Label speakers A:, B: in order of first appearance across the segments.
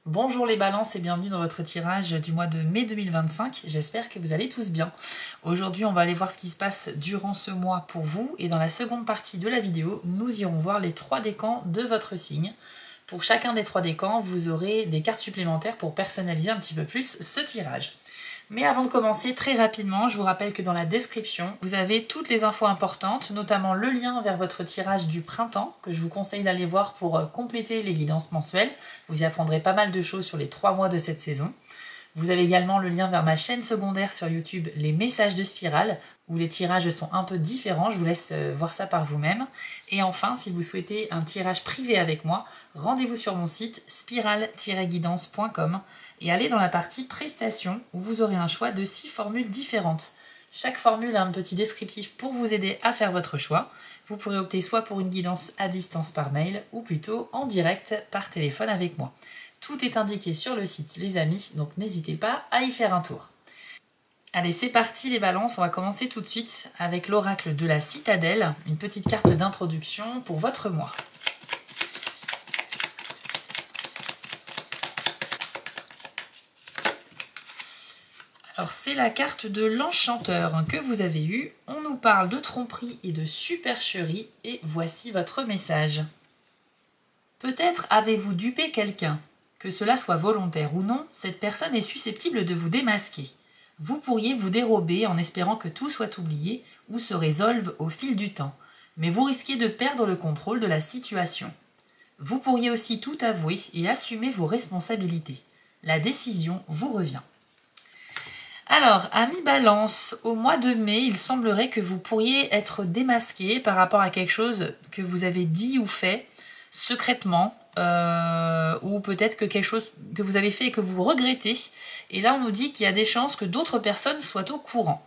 A: Bonjour les balances et bienvenue dans votre tirage du mois de mai 2025. J'espère que vous allez tous bien. Aujourd'hui, on va aller voir ce qui se passe durant ce mois pour vous. Et dans la seconde partie de la vidéo, nous irons voir les 3 décans de votre signe. Pour chacun des 3 décans, vous aurez des cartes supplémentaires pour personnaliser un petit peu plus ce tirage. Mais avant de commencer, très rapidement, je vous rappelle que dans la description, vous avez toutes les infos importantes, notamment le lien vers votre tirage du printemps, que je vous conseille d'aller voir pour compléter les guidances mensuelles. Vous y apprendrez pas mal de choses sur les 3 mois de cette saison. Vous avez également le lien vers ma chaîne secondaire sur YouTube, les messages de Spirale, où les tirages sont un peu différents, je vous laisse voir ça par vous-même. Et enfin, si vous souhaitez un tirage privé avec moi, rendez-vous sur mon site spirale-guidance.com et allez dans la partie prestations où vous aurez un choix de 6 formules différentes. Chaque formule a un petit descriptif pour vous aider à faire votre choix. Vous pourrez opter soit pour une guidance à distance par mail ou plutôt en direct par téléphone avec moi. Tout est indiqué sur le site les amis, donc n'hésitez pas à y faire un tour. Allez, c'est parti les balances, on va commencer tout de suite avec l'oracle de la citadelle, une petite carte d'introduction pour votre mois. Alors c'est la carte de l'enchanteur que vous avez eue. On nous parle de tromperie et de supercherie et voici votre message. Peut-être avez-vous dupé quelqu'un. Que cela soit volontaire ou non, cette personne est susceptible de vous démasquer. Vous pourriez vous dérober en espérant que tout soit oublié ou se résolve au fil du temps, mais vous risquez de perdre le contrôle de la situation. Vous pourriez aussi tout avouer et assumer vos responsabilités. La décision vous revient. Alors, amis Balance, au mois de mai, il semblerait que vous pourriez être démasqué par rapport à quelque chose que vous avez dit ou fait secrètement, ou peut-être que quelque chose que vous avez fait et que vous regrettez. Et là, on nous dit qu'il y a des chances que d'autres personnes soient au courant.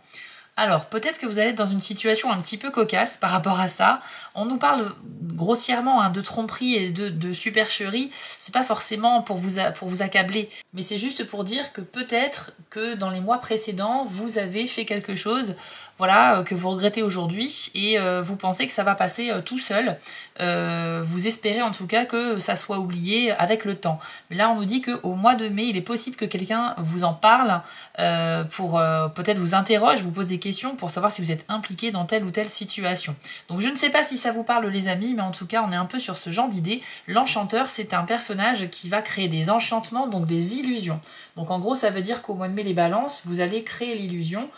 A: Alors, peut-être que vous allez être dans une situation un petit peu cocasse par rapport à ça. On nous parle grossièrement de tromperie et de supercherie. C'est pas forcément pour vous accabler, mais c'est juste pour dire que peut-être que dans les mois précédents, vous avez fait quelque chose, voilà, que vous regrettez aujourd'hui et vous pensez que ça va passer tout seul. Vous espérez en tout cas que ça soit oublié avec le temps. Mais là, on nous dit qu'au mois de mai, il est possible que quelqu'un vous en parle pour peut-être vous interroge, vous pose des questions pour savoir si vous êtes impliqué dans telle ou telle situation. Donc je ne sais pas si ça vous parle les amis, mais en tout cas on est un peu sur ce genre d'idée. L'enchanteur, c'est un personnage qui va créer des enchantements, donc des illusions. Donc en gros ça veut dire qu'au mois de mai les balances, vous allez créer l'illusion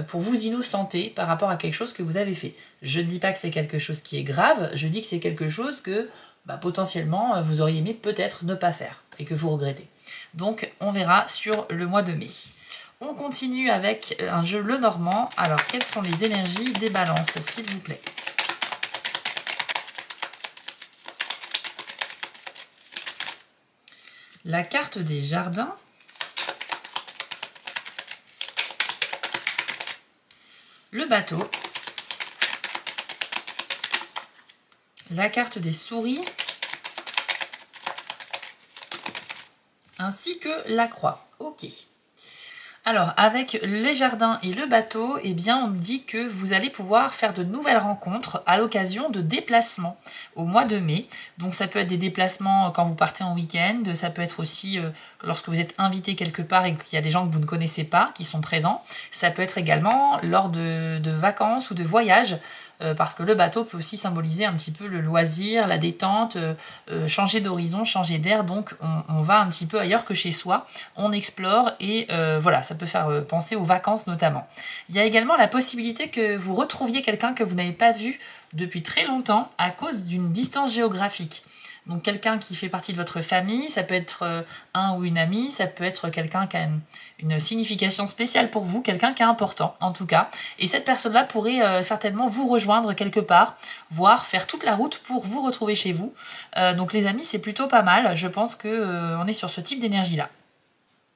A: pour vous innocenter par rapport à quelque chose que vous avez fait. Je ne dis pas que c'est quelque chose qui est grave, je dis que c'est quelque chose que potentiellement vous auriez aimé peut-être ne pas faire et que vous regrettez. Donc on verra sur le mois de mai. On continue avec un jeu Lenormand. Alors, quelles sont les énergies des balances, s'il vous plaît? La carte des jardins. Le bateau. La carte des souris. Ainsi que la croix. Ok. Alors, avec les jardins et le bateau, eh bien, on dit que vous allez pouvoir faire de nouvelles rencontres à l'occasion de déplacements au mois de mai. Donc, ça peut être des déplacements quand vous partez en week-end, ça peut être aussi lorsque vous êtes invité quelque part et qu'il y a des gens que vous ne connaissez pas qui sont présents. Ça peut être également lors de vacances ou de voyages, parce que le bateau peut aussi symboliser un petit peu le loisir, la détente, changer d'horizon, changer d'air. Donc on va un petit peu ailleurs que chez soi, on explore et voilà, ça peut faire penser aux vacances notamment. Il y a également la possibilité que vous retrouviez quelqu'un que vous n'avez pas vu depuis très longtemps à cause d'une distance géographique. Donc quelqu'un qui fait partie de votre famille, ça peut être un ou une amie, ça peut être quelqu'un qui a une signification spéciale pour vous, quelqu'un qui est important en tout cas. Et cette personne-là pourrait certainement vous rejoindre quelque part, voire faire toute la route pour vous retrouver chez vous. Donc les amis, c'est plutôt pas mal, je pense qu'on est sur ce type d'énergie-là.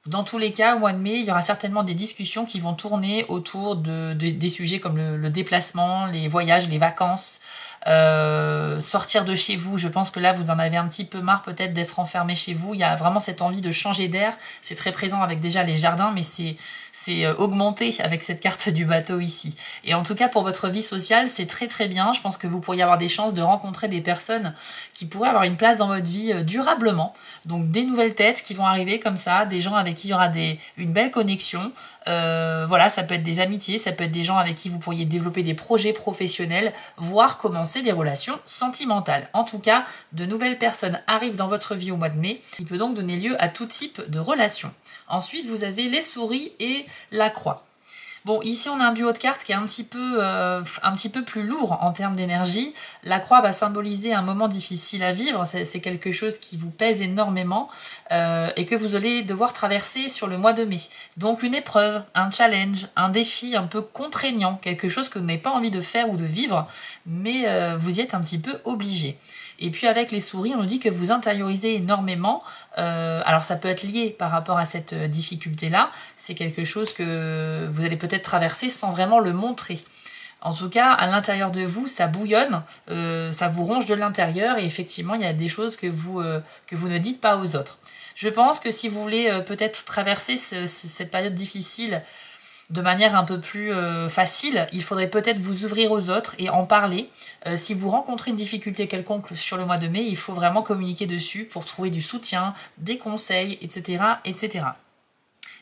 A: Dans tous les cas, au mois de mai, il y aura certainement des discussions qui vont tourner autour des sujets comme le déplacement, les voyages, les vacances, sortir de chez vous. Je pense que là, vous en avez un petit peu marre peut-être d'être enfermé chez vous. Il y a vraiment cette envie de changer d'air. C'est très présent avec déjà les jardins, mais c'est augmenté avec cette carte du bateau ici. Et en tout cas, pour votre vie sociale, c'est très très bien. Je pense que vous pourriez avoir des chances de rencontrer des personnes qui pourraient avoir une place dans votre vie durablement. Donc des nouvelles têtes qui vont arriver comme ça, des gens avec qui il y aura une belle connexion. Voilà, ça peut être des amitiés, ça peut être des gens avec qui vous pourriez développer des projets professionnels, voire commencer des relations sentimentales. En tout cas, de nouvelles personnes arrivent dans votre vie au mois de mai, qui peut donc donner lieu à tout type de relations. Ensuite, vous avez les souris et la croix. Bon, ici on a un duo de cartes qui est un petit peu plus lourd en termes d'énergie. La croix va symboliser un moment difficile à vivre, c'est quelque chose qui vous pèse énormément et que vous allez devoir traverser sur le mois de mai. Donc une épreuve, un challenge, un défi un peu contraignant, quelque chose que vous n'avez pas envie de faire ou de vivre, mais vous y êtes un petit peu obligé. Et puis avec les souris, on nous dit que vous intériorisez énormément. Alors ça peut être lié par rapport à cette difficulté-là. C'est quelque chose que vous allez peut-être traverser sans vraiment le montrer. En tout cas, à l'intérieur de vous, ça bouillonne, ça vous ronge de l'intérieur et effectivement, il y a des choses que vous ne dites pas aux autres. Je pense que si vous voulez peut-être traverser cette période difficile de manière un peu plus facile, il faudrait peut-être vous ouvrir aux autres et en parler. Si vous rencontrez une difficulté quelconque sur le mois de mai, il faut vraiment communiquer dessus pour trouver du soutien, des conseils, etc., etc.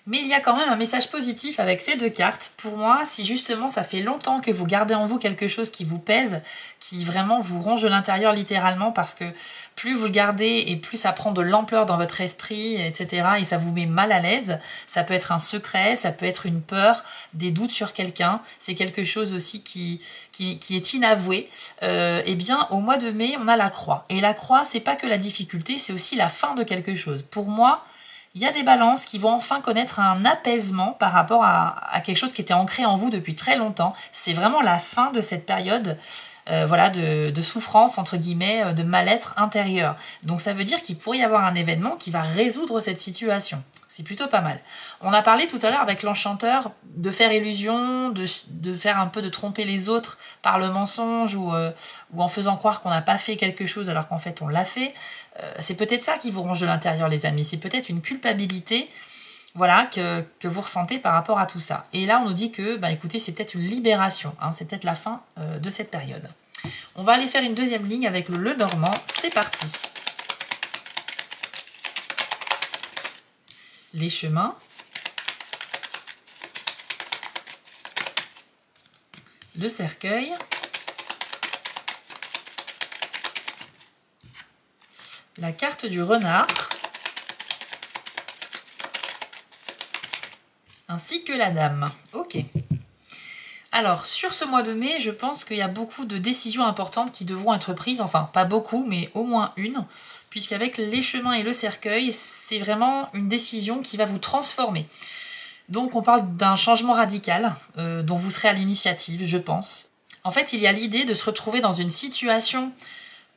A: Mais il y a quand même un message positif avec ces deux cartes. Pour moi, si justement ça fait longtemps que vous gardez en vous quelque chose qui vous pèse, qui vraiment vous ronge de l'intérieur littéralement, parce que plus vous le gardez et plus ça prend de l'ampleur dans votre esprit, etc. et ça vous met mal à l'aise. Ça peut être un secret, ça peut être une peur, des doutes sur quelqu'un. C'est quelque chose aussi qui est inavoué. Eh bien, au mois de mai, on a la croix. Et la croix, c'est pas que la difficulté, c'est aussi la fin de quelque chose. Pour moi, il y a des balances qui vont enfin connaître un apaisement par rapport à quelque chose qui était ancré en vous depuis très longtemps. C'est vraiment la fin de cette période voilà, de souffrance, entre guillemets, de mal-être intérieur. Donc ça veut dire qu'il pourrait y avoir un événement qui va résoudre cette situation. C'est plutôt pas mal. On a parlé tout à l'heure avec l'enchanteur de faire illusion, de faire un peu de tromper les autres par le mensonge ou en faisant croire qu'on n'a pas fait quelque chose alors qu'en fait on l'a fait. C'est peut-être ça qui vous ronge de l'intérieur, les amis. C'est peut-être une culpabilité, voilà, que vous ressentez par rapport à tout ça. Et là, on nous dit que, bah, écoutez, c'est peut-être une libération. Hein, c'est peut-être la fin de cette période. On va aller faire une deuxième ligne avec le Lenormand. C'est parti. Les chemins. Le cercueil. La carte du renard, ainsi que la dame. Ok. Alors, sur ce mois de mai, je pense qu'il y a beaucoup de décisions importantes qui devront être prises. Enfin, pas beaucoup, mais au moins une. Puisqu'avec les chemins et le cercueil, c'est vraiment une décision qui va vous transformer. Donc, on parle d'un changement radical dont vous serez à l'initiative, je pense. En fait, il y a l'idée de se retrouver dans une situation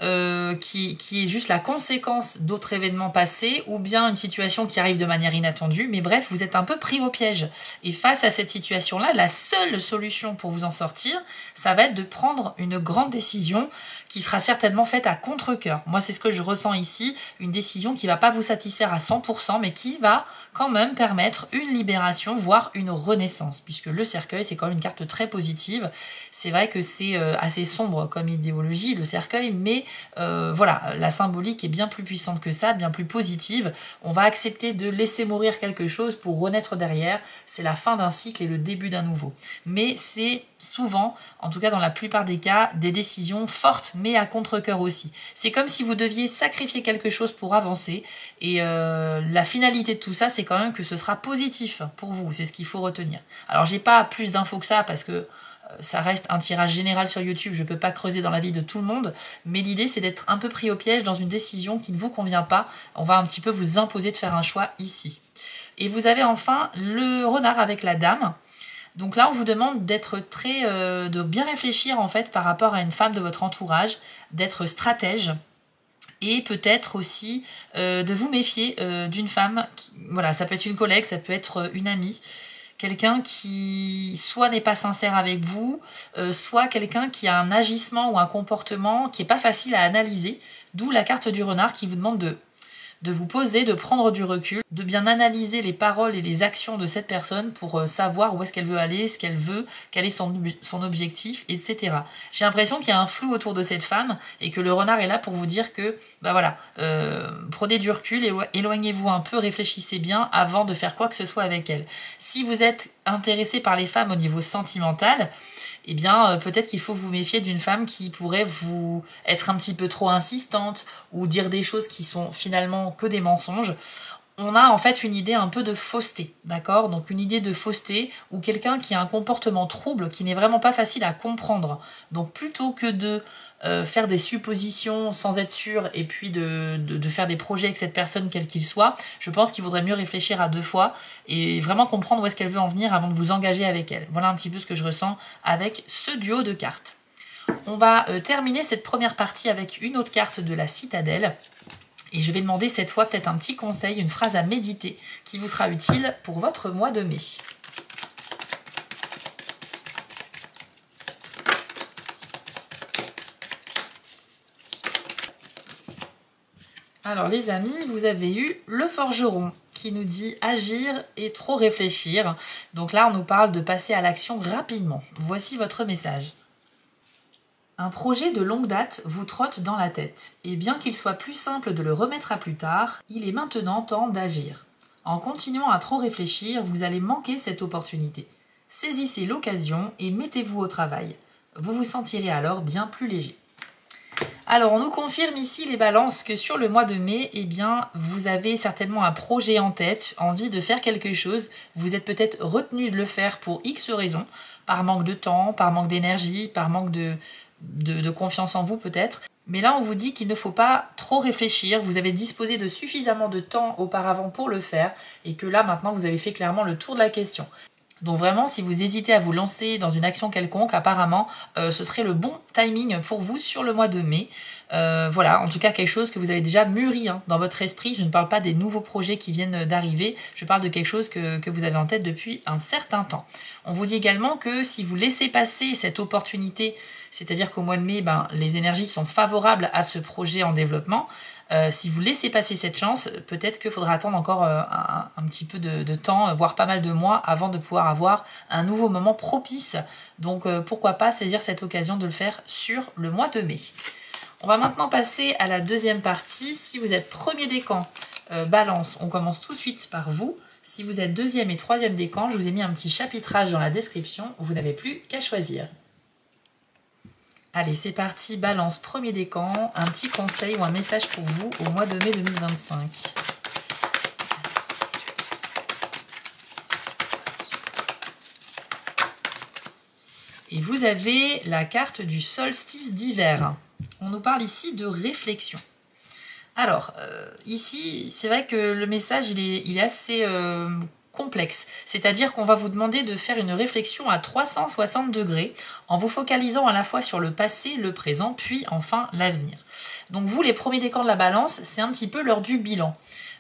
A: qui est juste la conséquence d'autres événements passés ou bien une situation qui arrive de manière inattendue. Mais bref, vous êtes un peu pris au piège. Et face à cette situation-là, la seule solution pour vous en sortir, ça va être de prendre une grande décision qui sera certainement faite à contre-cœur. Moi, c'est ce que je ressens ici, une décision qui ne va pas vous satisfaire à 100%, mais qui va quand même permettre une libération, voire une renaissance, puisque le cercueil, c'est quand même une carte très positive. C'est vrai que c'est assez sombre comme idéologie, le cercueil, mais voilà, la symbolique est bien plus puissante que ça, bien plus positive. On va accepter de laisser mourir quelque chose pour renaître derrière. C'est la fin d'un cycle et le début d'un nouveau. Mais c'est souvent, en tout cas dans la plupart des cas, des décisions fortes, mais à contre-cœur aussi. C'est comme si vous deviez sacrifier quelque chose pour avancer. Et la finalité de tout ça, c'est quand même que ce sera positif pour vous. C'est ce qu'il faut retenir. Alors, j'ai pas plus d'infos que ça parce que ça reste un tirage général sur YouTube, je ne peux pas creuser dans la vie de tout le monde, mais l'idée c'est d'être un peu pris au piège dans une décision qui ne vous convient pas. On va un petit peu vous imposer de faire un choix ici. Et vous avez enfin le renard avec la dame. Donc là on vous demande d'être de bien réfléchir en fait par rapport à une femme de votre entourage, d'être stratège. Et peut-être aussi de vous méfier d'une femme, voilà, ça peut être une collègue, ça peut être une amie, quelqu'un qui soit n'est pas sincère avec vous, soit quelqu'un qui a un agissement ou un comportement qui n'est pas facile à analyser, d'où la carte du renard qui vous demande de vous poser, de prendre du recul, de bien analyser les paroles et les actions de cette personne pour savoir où est-ce qu'elle veut aller, ce qu'elle veut, quel est son objectif, etc. J'ai l'impression qu'il y a un flou autour de cette femme et que le renard est là pour vous dire que, bah voilà, prenez du recul, éloignez-vous un peu, réfléchissez bien avant de faire quoi que ce soit avec elle. Si vous êtes intéressé par les femmes au niveau sentimental, eh bien, peut-être qu'il faut vous méfier d'une femme qui pourrait vous être un petit peu trop insistante ou dire des choses qui sont finalement que des mensonges. On a en fait une idée un peu de fausseté, d'accord? Donc une idée de fausseté ou quelqu'un qui a un comportement trouble qui n'est vraiment pas facile à comprendre. Donc plutôt que de faire des suppositions sans être sûr et puis de faire des projets avec cette personne quel qu'il soit, je pense qu'il vaudrait mieux réfléchir à deux fois et vraiment comprendre où est-ce qu'elle veut en venir avant de vous engager avec elle. Voilà un petit peu ce que je ressens avec ce duo de cartes. On va terminer cette première partie avec une autre carte de la citadelle. Et je vais demander cette fois peut-être un petit conseil, une phrase à méditer qui vous sera utile pour votre mois de mai. Alors les amis, vous avez eu le forgeron qui nous dit agir et trop réfléchir. Donc là, on nous parle de passer à l'action rapidement. Voici votre message. Un projet de longue date vous trotte dans la tête, et bien qu'il soit plus simple de le remettre à plus tard, il est maintenant temps d'agir. En continuant à trop réfléchir, vous allez manquer cette opportunité. Saisissez l'occasion et mettez-vous au travail. Vous vous sentirez alors bien plus léger. Alors, on nous confirme ici, les balances, que sur le mois de mai, eh bien, vous avez certainement un projet en tête, envie de faire quelque chose. Vous êtes peut-être retenu de le faire pour X raisons, par manque de temps, par manque d'énergie, par manque de confiance en vous peut-être. Mais là, on vous dit qu'il ne faut pas trop réfléchir. Vous avez disposé de suffisamment de temps auparavant pour le faire et que là, maintenant, vous avez fait clairement le tour de la question. Donc vraiment, si vous hésitez à vous lancer dans une action quelconque, apparemment, ce serait le bon timing pour vous sur le mois de mai. Voilà, en tout cas quelque chose que vous avez déjà mûri dans votre esprit. Je ne parle pas des nouveaux projets qui viennent d'arriver, je parle de quelque chose que vous avez en tête depuis un certain temps. On vous dit également que si vous laissez passer cette opportunité, c'est-à-dire qu'au mois de mai, les énergies sont favorables à ce projet en développement, si vous laissez passer cette chance, peut-être qu'il faudra attendre encore un petit peu de temps, voire pas mal de mois, avant de pouvoir avoir un nouveau moment propice. Donc pourquoi pas saisir cette occasion de le faire sur le mois de mai. On va maintenant passer à la deuxième partie. Si vous êtes premier décan, balance, on commence tout de suite par vous. Si vous êtes deuxième et troisième décan, je vous ai mis un petit chapitrage dans la description. Vous n'avez plus qu'à choisir. Allez, c'est parti, balance, premier décan, un petit conseil ou un message pour vous au mois de mai 2025. Et vous avez la carte du solstice d'hiver. On nous parle ici de réflexion. Alors, ici, c'est vrai que le message, il est assez complexe. C'est-à-dire qu'on va vous demander de faire une réflexion à 360 degrés en vous focalisant à la fois sur le passé, le présent, puis enfin l'avenir. Donc vous, les premiers décans de la balance, c'est un petit peu l'heure du bilan.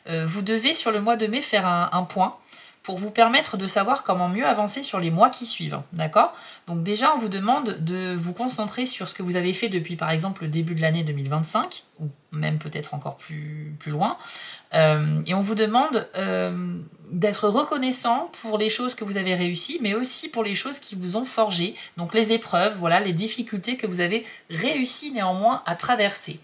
A: Vous devez, sur le mois de mai, faire un point pour vous permettre de savoir comment mieux avancer sur les mois qui suivent, d'accord? Donc déjà, on vous demande de vous concentrer sur ce que vous avez fait depuis, par exemple, le début de l'année 2025, ou même peut-être encore plus loin, et on vous demande d'être reconnaissant pour les choses que vous avez réussies, mais aussi pour les choses qui vous ont forgé, donc les épreuves, voilà, les difficultés que vous avez réussi néanmoins à traverser.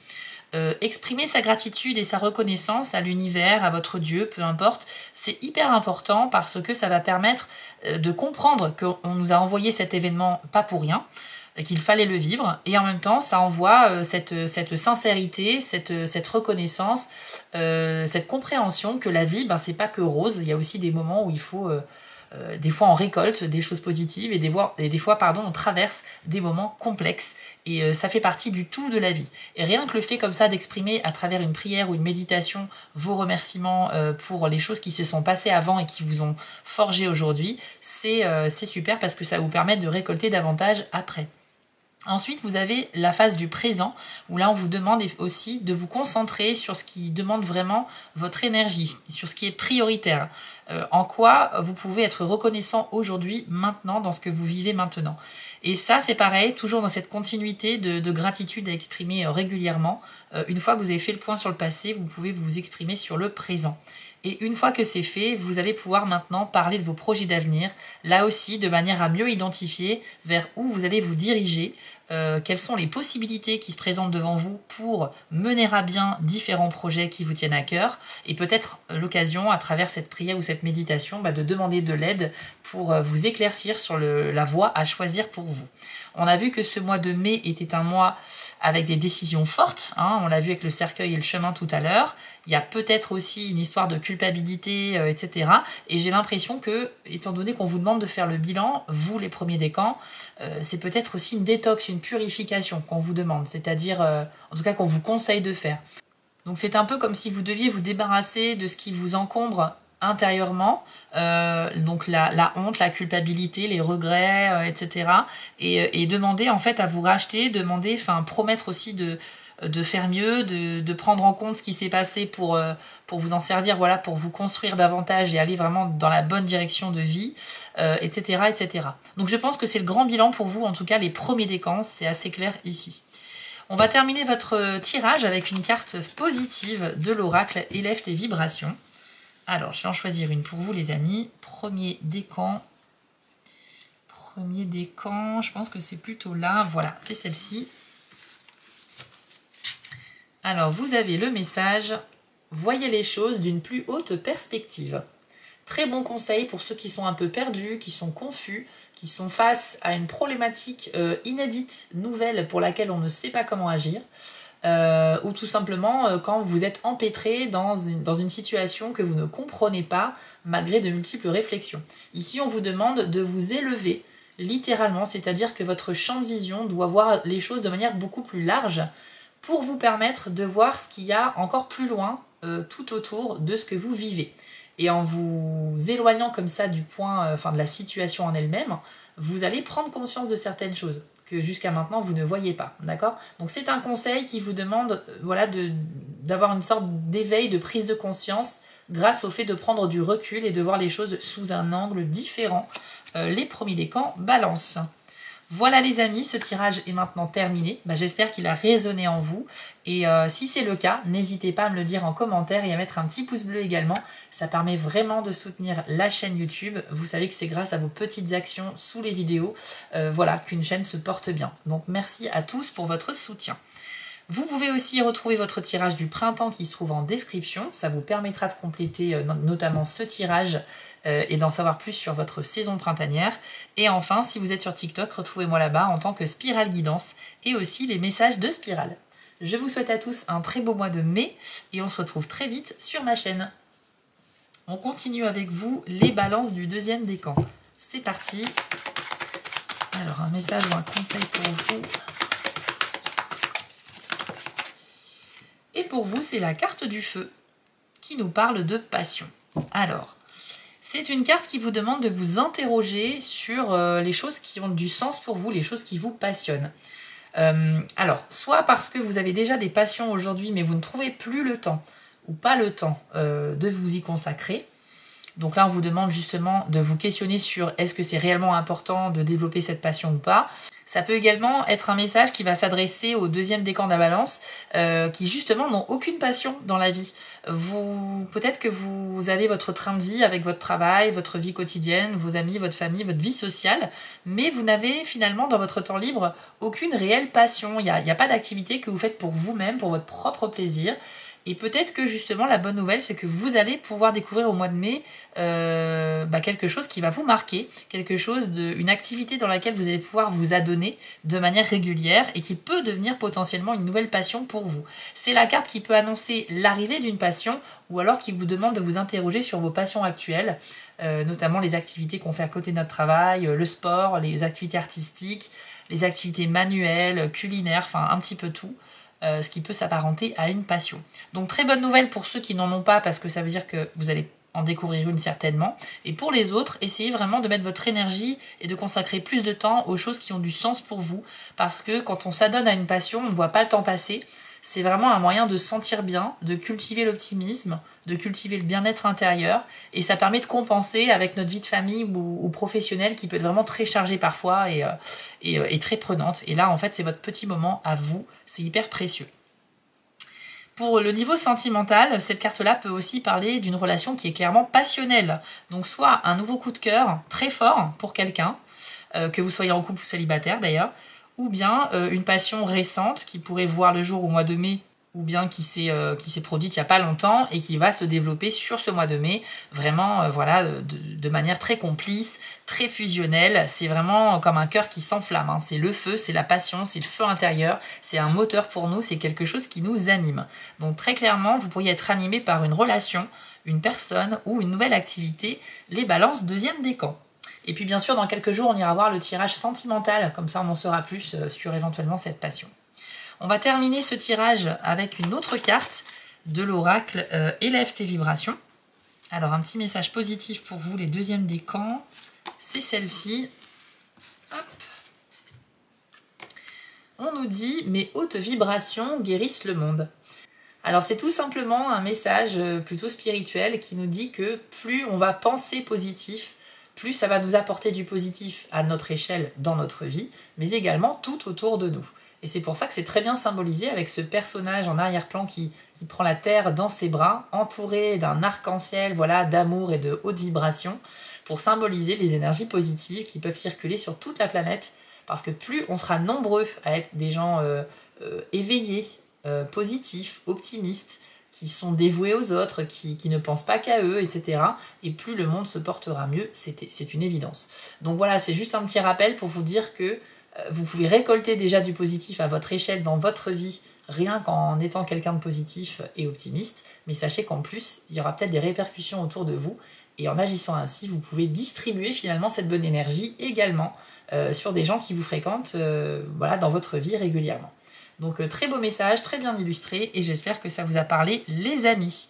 A: Exprimer sa gratitude et sa reconnaissance à l'univers, à votre Dieu, peu importe, c'est hyper important parce que ça va permettre de comprendre qu'on nous a envoyé cet événement pas pour rien, qu'il fallait le vivre, et en même temps ça envoie cette sincérité, cette reconnaissance, cette compréhension que la vie, c'est pas que rose, il y a aussi des moments où il faut... des fois on récolte des choses positives et des fois on traverse des moments complexes et ça fait partie du tout de la vie. Et rien que le fait comme ça d'exprimer à travers une prière ou une méditation vos remerciements pour les choses qui se sont passées avant et qui vous ont forgé aujourd'hui, c'est super parce que ça vous permet de récolter davantage après. Ensuite, vous avez la phase du présent, où là, on vous demande aussi de vous concentrer sur ce qui demande vraiment votre énergie, sur ce qui est prioritaire. En quoi vous pouvez être reconnaissant aujourd'hui, maintenant, dans ce que vous vivez maintenant. Et ça, c'est pareil, toujours dans cette continuité de gratitude à exprimer régulièrement. Une fois que vous avez fait le point sur le passé, vous pouvez vous exprimer sur le présent. Et une fois que c'est fait, vous allez pouvoir maintenant parler de vos projets d'avenir, là aussi de manière à mieux identifier vers où vous allez vous diriger, quelles sont les possibilités qui se présentent devant vous pour mener à bien différents projets qui vous tiennent à cœur, et peut-être l'occasion, à travers cette prière ou cette méditation, de demander de l'aide pour vous éclaircir sur la voie à choisir pour vous. On a vu que ce mois de mai était un mois avec des décisions fortes, hein, on l'a vu avec le cercueil et le chemin tout à l'heure. Il y a peut-être aussi une histoire de culpabilité, etc. Et j'ai l'impression que, étant donné qu'on vous demande de faire le bilan, vous les premiers décans, c'est peut-être aussi une détox, une purification qu'on vous demande, c'est-à-dire, en tout cas qu'on vous conseille de faire. Donc c'est un peu comme si vous deviez vous débarrasser de ce qui vous encombre intérieurement, donc la honte, la culpabilité, les regrets, etc. Et demander en fait à vous racheter, promettre aussi de faire mieux, de prendre en compte ce qui s'est passé pour vous en servir, voilà, pour vous construire davantage et aller vraiment dans la bonne direction de vie, etc., etc. Donc je pense que c'est le grand bilan pour vous, en tout cas les premiers décans, c'est assez clair ici. On va terminer votre tirage avec une carte positive de l'oracle Élève tes vibrations. Alors, je vais en choisir une pour vous, les amis. Premier décan, je pense que c'est plutôt là. Voilà, c'est celle-ci. Alors, vous avez le message « Voyez les choses d'une plus haute perspective ». Très bon conseil pour ceux qui sont un peu perdus, qui sont confus, qui sont face à une problématique inédite, nouvelle, pour laquelle on ne sait pas comment agir. Ou tout simplement quand vous êtes empêtré dans une situation que vous ne comprenez pas malgré de multiples réflexions. Ici, on vous demande de vous élever littéralement, c'est-à-dire que votre champ de vision doit voir les choses de manière beaucoup plus large pour vous permettre de voir ce qu'il y a encore plus loin tout autour de ce que vous vivez. Et en vous éloignant comme ça du point, de la situation en elle-même, vous allez prendre conscience de certaines choses que jusqu'à maintenant vous ne voyez pas, d'accord? Donc c'est un conseil qui vous demande d'avoir une sorte d'éveil, de prise de conscience grâce au fait de prendre du recul et de voir les choses sous un angle différent. Les premiers décans balance. Voilà les amis, ce tirage est maintenant terminé. J'espère qu'il a résonné en vous. Et si c'est le cas, n'hésitez pas à me le dire en commentaire et à mettre un petit pouce bleu également. Ça permet vraiment de soutenir la chaîne YouTube. Vous savez que c'est grâce à vos petites actions sous les vidéos qu'une chaîne se porte bien. Donc merci à tous pour votre soutien. Vous pouvez aussi retrouver votre tirage du printemps qui se trouve en description. Ça vous permettra de compléter notamment ce tirage et d'en savoir plus sur votre saison printanière. Et enfin, si vous êtes sur TikTok, retrouvez-moi là-bas en tant que Spirale Guidance et aussi les messages de Spirale. Je vous souhaite à tous un très beau mois de mai et on se retrouve très vite sur ma chaîne. On continue avec vous les balances du deuxième décan. C'est parti. Alors, un message ou un conseil pour vous. Et pour vous, c'est la carte du feu qui nous parle de passion. Alors, c'est une carte qui vous demande de vous interroger sur les choses qui ont du sens pour vous, les choses qui vous passionnent. Alors, soit parce que vous avez déjà des passions aujourd'hui, mais vous ne trouvez plus le temps, ou pas le temps de vous y consacrer. Donc là, on vous demande justement de vous questionner sur est-ce que c'est réellement important de développer cette passion ou pas. Ça peut également être un message qui va s'adresser au deuxième décan de la balance, qui justement n'ont aucune passion dans la vie. Peut-être que vous avez votre train de vie avec votre travail, votre vie quotidienne, vos amis, votre famille, votre vie sociale, mais vous n'avez finalement dans votre temps libre aucune réelle passion. Il n'y a pas d'activité que vous faites pour vous-même, pour votre propre plaisir. Et peut-être que justement la bonne nouvelle, c'est que vous allez pouvoir découvrir au mois de mai quelque chose qui va vous marquer, une activité dans laquelle vous allez pouvoir vous adonner de manière régulière et qui peut devenir potentiellement une nouvelle passion pour vous. C'est la carte qui peut annoncer l'arrivée d'une passion ou alors qui vous demande de vous interroger sur vos passions actuelles, notamment les activités qu'on fait à côté de notre travail, le sport, les activités artistiques, les activités manuelles, culinaires, enfin un petit peu tout. Ce qui peut s'apparenter à une passion. Donc très bonne nouvelle pour ceux qui n'en ont pas parce que ça veut dire que vous allez en découvrir une certainement. Et pour les autres, essayez vraiment de mettre votre énergie et de consacrer plus de temps aux choses qui ont du sens pour vous. Parce que quand on s'adonne à une passion, on ne voit pas le temps passer. C'est vraiment un moyen de se sentir bien, de cultiver l'optimisme, de cultiver le bien-être intérieur. Et ça permet de compenser avec notre vie de famille ou professionnelle qui peut être vraiment très chargée parfois et très prenante. Et là, en fait, c'est votre petit moment à vous. C'est hyper précieux. Pour le niveau sentimental, cette carte-là peut aussi parler d'une relation qui est clairement passionnelle. Donc soit un nouveau coup de cœur très fort pour quelqu'un, que vous soyez en couple ou célibataire d'ailleurs, ou bien une passion récente qui pourrait voir le jour au mois de mai, ou bien qui s'est produite il n'y a pas longtemps et qui va se développer sur ce mois de mai, vraiment voilà, de manière très complice, très fusionnelle. C'est vraiment comme un cœur qui s'enflamme, hein. C'est le feu, c'est la passion, c'est le feu intérieur, c'est un moteur pour nous, c'est quelque chose qui nous anime. Donc très clairement, vous pourriez être animé par une relation, une personne ou une nouvelle activité, les balances, deuxième décan. Et puis bien sûr, dans quelques jours, on ira voir le tirage sentimental, comme ça on en saura plus sur éventuellement cette passion. On va terminer ce tirage avec une autre carte de l'oracle Élève tes vibrations. Alors un petit message positif pour vous, les deuxièmes décans, c'est celle-ci. Hop. On nous dit « Mes hautes vibrations guérissent le monde ». Alors c'est tout simplement un message plutôt spirituel qui nous dit que plus on va penser positif, plus ça va nous apporter du positif à notre échelle dans notre vie, mais également tout autour de nous. Et c'est pour ça que c'est très bien symbolisé avec ce personnage en arrière-plan qui prend la terre dans ses bras, entouré d'un arc-en-ciel, voilà, d'amour et de haute vibration, pour symboliser les énergies positives qui peuvent circuler sur toute la planète, parce que plus on sera nombreux à être des gens éveillés, positifs, optimistes, qui sont dévoués aux autres, qui ne pensent pas qu'à eux, etc. Et plus le monde se portera mieux, c'est une évidence. Donc voilà, c'est juste un petit rappel pour vous dire que vous pouvez récolter déjà du positif à votre échelle dans votre vie, rien qu'en étant quelqu'un de positif et optimiste, mais sachez qu'en plus, il y aura peut-être des répercussions autour de vous, et en agissant ainsi, vous pouvez distribuer finalement cette bonne énergie également sur des gens qui vous fréquentent voilà, dans votre vie régulièrement. Donc très beau message, très bien illustré, et j'espère que ça vous a parlé les amis.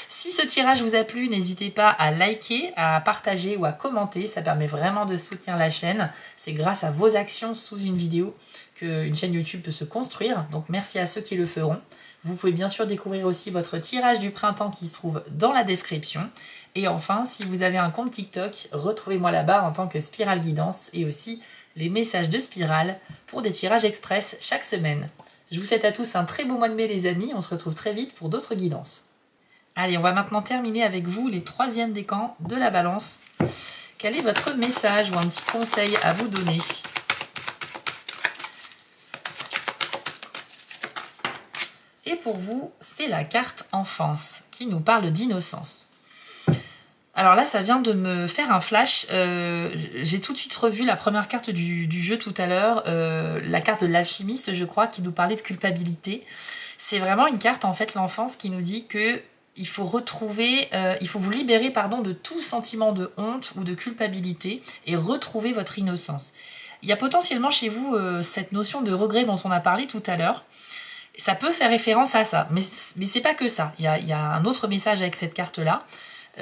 A: Si ce tirage vous a plu, n'hésitez pas à liker, à partager ou à commenter, ça permet vraiment de soutenir la chaîne. C'est grâce à vos actions sous une vidéo qu'une chaîne YouTube peut se construire, donc merci à ceux qui le feront. Vous pouvez bien sûr découvrir aussi votre tirage du printemps qui se trouve dans la description. Et enfin, si vous avez un compte TikTok, retrouvez-moi là-bas en tant que Spirale Guidance et aussi les messages de Spirale pour des tirages express chaque semaine. Je vous souhaite à tous un très beau mois de mai les amis, on se retrouve très vite pour d'autres guidances. Allez, on va maintenant terminer avec vous les troisièmes décans de la balance. Quel est votre message ou un petit conseil à vous donner ? Et pour vous, c'est la carte enfance qui nous parle d'innocence. Alors là, ça vient de me faire un flash. J'ai tout de suite revu la première carte du jeu tout à l'heure, la carte de l'alchimiste, je crois, qui nous parlait de culpabilité. C'est vraiment une carte, en fait, l'enfance, qui nous dit que il faut retrouver, il faut vous libérer, pardon, de tout sentiment de honte ou de culpabilité et retrouver votre innocence. Il y a potentiellement chez vous cette notion de regret dont on a parlé tout à l'heure. Ça peut faire référence à ça, mais c'est pas que ça. Il y a un autre message avec cette carte-là.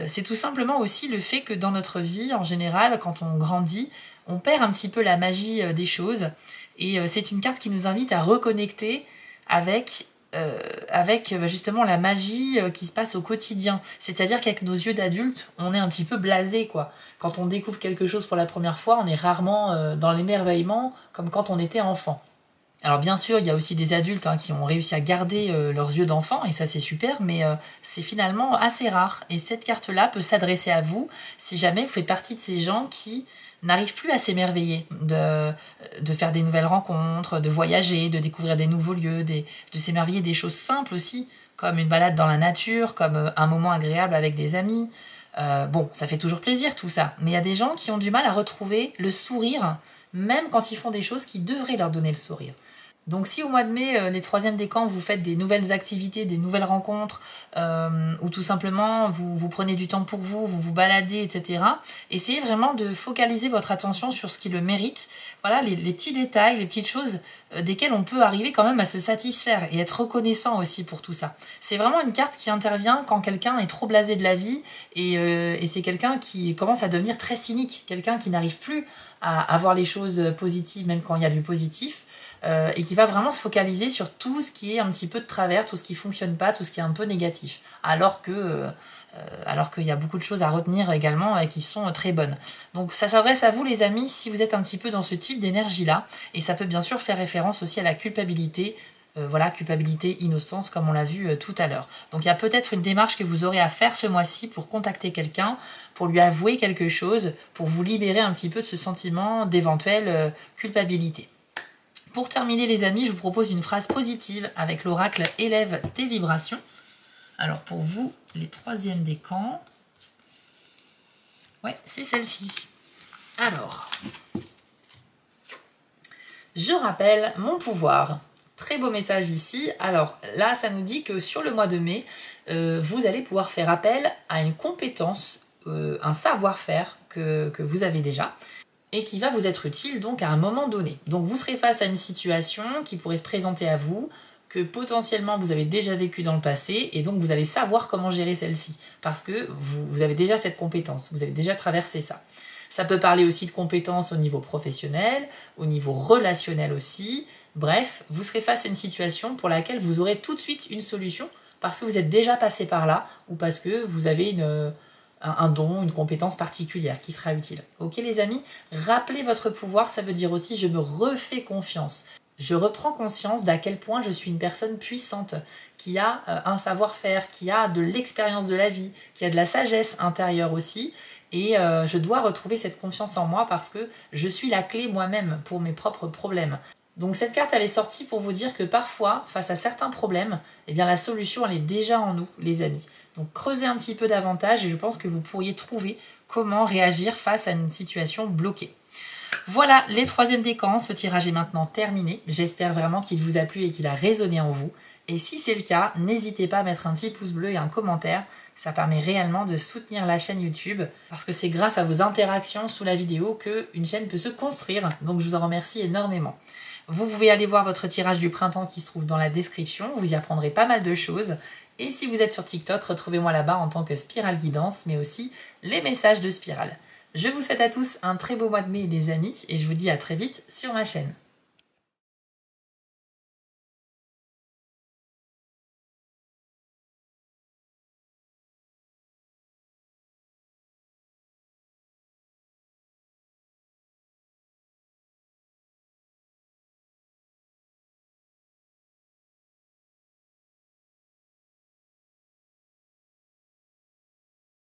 A: C'est tout simplement aussi le fait que dans notre vie, en général, quand on grandit, on perd un petit peu la magie des choses. Et c'est une carte qui nous invite à reconnecter avec justement la magie qui se passe au quotidien. C'est-à-dire qu'avec nos yeux d'adultes, on est un petit peu blasé, quoi. Quand on découvre quelque chose pour la première fois, on est rarement dans l'émerveillement comme quand on était enfant. Alors bien sûr, il y a aussi des adultes qui ont réussi à garder leurs yeux d'enfant, et ça c'est super, mais c'est finalement assez rare. Et cette carte-là peut s'adresser à vous si jamais vous faites partie de ces gens qui n'arrivent plus à s'émerveiller, de faire des nouvelles rencontres, de voyager, de découvrir des nouveaux lieux, de s'émerveiller des choses simples aussi, comme une balade dans la nature, comme un moment agréable avec des amis. Bon, ça fait toujours plaisir tout ça, mais il y a des gens qui ont du mal à retrouver le sourire, même quand ils font des choses qui devraient leur donner le sourire. Donc si au mois de mai, les 3e décans, vous faites des nouvelles activités, des nouvelles rencontres, ou tout simplement vous prenez du temps pour vous, vous vous baladez, etc. Essayez vraiment de focaliser votre attention sur ce qui le mérite. Voilà, les petits détails, les petites choses desquelles on peut arriver quand même à se satisfaire et être reconnaissant aussi pour tout ça. C'est vraiment une carte qui intervient quand quelqu'un est trop blasé de la vie et c'est quelqu'un qui commence à devenir très cynique, quelqu'un qui n'arrive plus à avoir les choses positives même quand il y a du positif. Et qui va vraiment se focaliser sur tout ce qui est un petit peu de travers, tout ce qui fonctionne pas, tout ce qui est un peu négatif. Alors qu'il y a beaucoup de choses à retenir également et qui sont très bonnes. Donc ça s'adresse à vous les amis si vous êtes un petit peu dans ce type d'énergie-là. Et ça peut bien sûr faire référence aussi à la culpabilité. Voilà, culpabilité, innocence, comme on l'a vu tout à l'heure. Donc il y a peut-être une démarche que vous aurez à faire ce mois-ci pour contacter quelqu'un, pour lui avouer quelque chose, pour vous libérer un petit peu de ce sentiment d'éventuelle culpabilité. Pour terminer les amis, je vous propose une phrase positive avec l'oracle « Élève tes vibrations ». Alors pour vous, les 3e décans, ouais, c'est celle-ci. Alors, je rappelle mon pouvoir. Très beau message ici. Alors là, ça nous dit que sur le mois de mai, vous allez pouvoir faire appel à une compétence, un savoir-faire que vous avez déjà, et qui va vous être utile donc à un moment donné. Donc vous serez face à une situation qui pourrait se présenter à vous, que potentiellement vous avez déjà vécu dans le passé, et donc vous allez savoir comment gérer celle-ci, parce que vous avez déjà cette compétence, vous avez déjà traversé ça. Ça peut parler aussi de compétences au niveau professionnel, au niveau relationnel aussi. Bref, vous serez face à une situation pour laquelle vous aurez tout de suite une solution, parce que vous êtes déjà passé par là, ou parce que vous avez un don, une compétence particulière qui sera utile. Ok les amis, rappelez votre pouvoir, ça veut dire aussi je me refais confiance. Je reprends conscience d'à quel point je suis une personne puissante, qui a un savoir-faire, qui a de l'expérience de la vie, qui a de la sagesse intérieure aussi, et je dois retrouver cette confiance en moi parce que je suis la clé moi-même pour mes propres problèmes. Donc cette carte, elle est sortie pour vous dire que parfois, face à certains problèmes, eh bien la solution, elle est déjà en nous, les amis. Donc creusez un petit peu davantage et je pense que vous pourriez trouver comment réagir face à une situation bloquée. Voilà, les 3e décans, ce tirage est maintenant terminé. J'espère vraiment qu'il vous a plu et qu'il a résonné en vous. Et si c'est le cas, n'hésitez pas à mettre un petit pouce bleu et un commentaire. Ça permet réellement de soutenir la chaîne YouTube parce que c'est grâce à vos interactions sous la vidéo qu'une chaîne peut se construire. Donc je vous en remercie énormément. Vous pouvez aller voir votre tirage du printemps qui se trouve dans la description. Vous y apprendrez pas mal de choses. Et si vous êtes sur TikTok, retrouvez-moi là-bas en tant que Spirale Guidance, mais aussi les messages de Spirale. Je vous souhaite à tous un très beau mois de mai les amis et je vous dis à très vite sur ma chaîne.